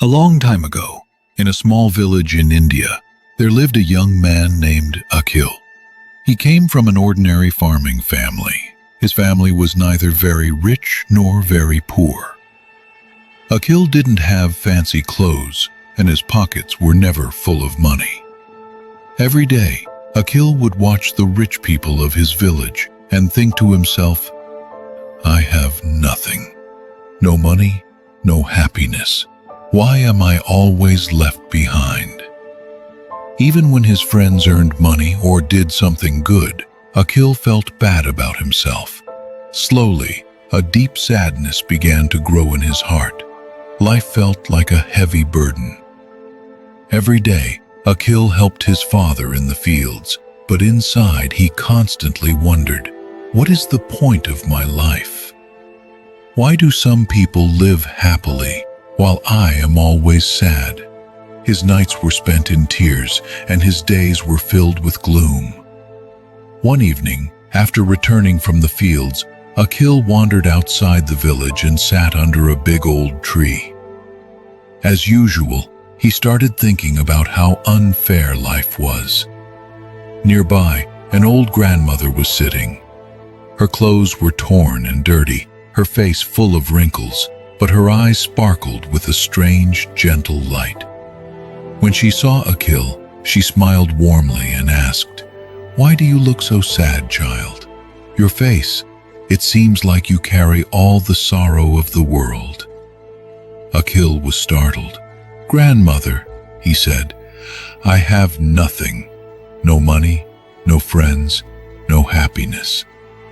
A long time ago, in a small village in India, there lived a young man named Akil. He came from an ordinary farming family. His family was neither very rich nor very poor. Akil didn't have fancy clothes, and his pockets were never full of money. Every day, Akil would watch the rich people of his village and think to himself, "I have nothing. No money, no happiness. Why am I always left behind?" Even when his friends earned money or did something good, Akil felt bad about himself. Slowly, a deep sadness began to grow in his heart. Life felt like a heavy burden. Every day, Akil helped his father in the fields, but inside he constantly wondered, what is the point of my life? Why do some people live happily while I am always sad? His nights were spent in tears and his days were filled with gloom. One evening, after returning from the fields, Akil wandered outside the village and sat under a big old tree. As usual, he started thinking about how unfair life was. Nearby, an old grandmother was sitting. Her clothes were torn and dirty, her face full of wrinkles, but her eyes sparkled with a strange, gentle light. When she saw Akil, she smiled warmly and asked, "Why do you look so sad, child? Your face, it seems like you carry all the sorrow of the world." Akil was startled. "Grandmother," he said, "I have nothing. No money, no friends, no happiness.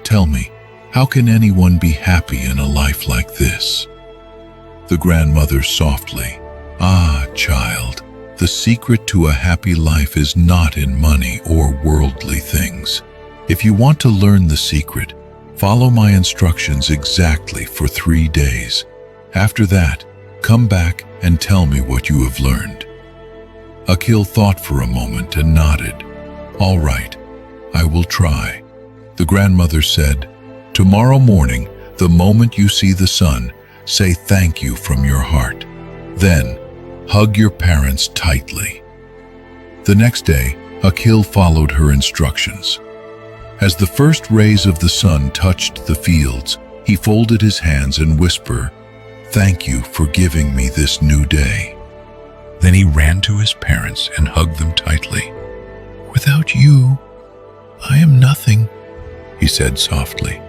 Tell me, how can anyone be happy in a life like this?" The grandmother softly, "Ah, child, the secret to a happy life is not in money or worldly things. If you want to learn the secret, follow my instructions exactly for 3 days. After that, come back and tell me what you have learned." Akil thought for a moment and nodded. "All right, I will try." The grandmother said, "Tomorrow morning, the moment you see the sun, say thank you from your heart. Then, hug your parents tightly." The next day, Akil followed her instructions. As the first rays of the sun touched the fields, he folded his hands and whispered, "Thank you for giving me this new day." Then he ran to his parents and hugged them tightly. "Without you, I am nothing," he said softly.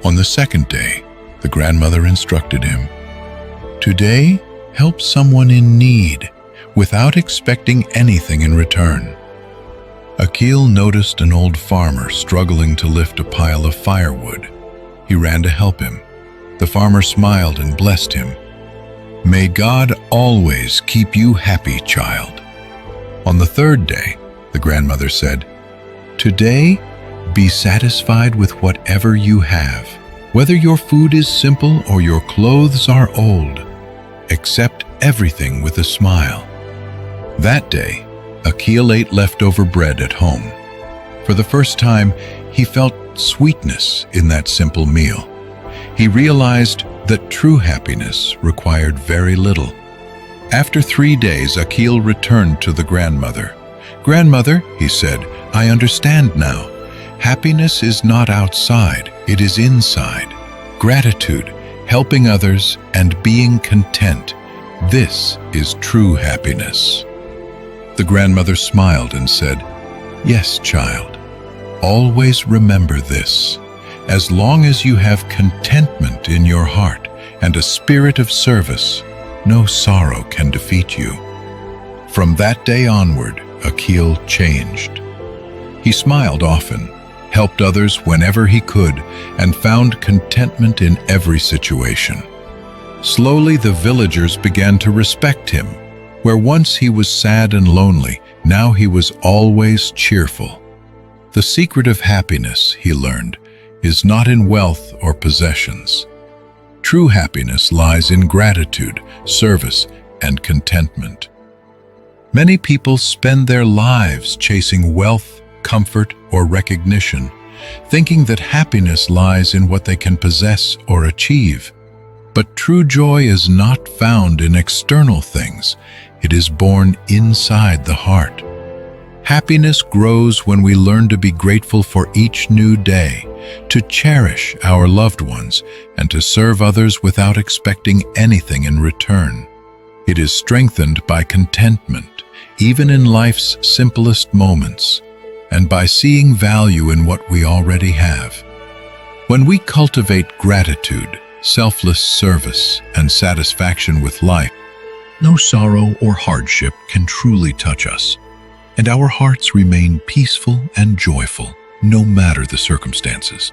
On the second day, the grandmother instructed him, "Today, help someone in need without expecting anything in return." Akil noticed an old farmer struggling to lift a pile of firewood. He ran to help him. The farmer smiled and blessed him. "May God always keep you happy, child." On the third day, the grandmother said, "Today, be satisfied with whatever you have, whether your food is simple or your clothes are old. Accept everything with a smile." That day, Akil ate leftover bread at home. For the first time, he felt sweetness in that simple meal. He realized that true happiness required very little. After 3 days, Akil returned to the grandmother. "Grandmother," he said, "I understand now. Happiness is not outside, it is inside. Gratitude, helping others, and being content. This is true happiness." The grandmother smiled and said, "Yes, child. Always remember this. As long as you have contentment in your heart and a spirit of service, no sorrow can defeat you." From that day onward, Akil changed. He smiled often, helped others whenever he could, and found contentment in every situation. Slowly, the villagers began to respect him. Where once he was sad and lonely, now he was always cheerful. The secret of happiness, he learned, is not in wealth or possessions. True happiness lies in gratitude, service, and contentment. Many people spend their lives chasing wealth, comfort, or recognition, thinking that happiness lies in what they can possess or achieve. But true joy is not found in external things. It is born inside the heart. Happiness grows when we learn to be grateful for each new day, to cherish our loved ones, and to serve others without expecting anything in return. It is strengthened by contentment, even in life's simplest moments, and by seeing value in what we already have. When we cultivate gratitude, selfless service, and satisfaction with life, no sorrow or hardship can truly touch us, and our hearts remain peaceful and joyful, no matter the circumstances.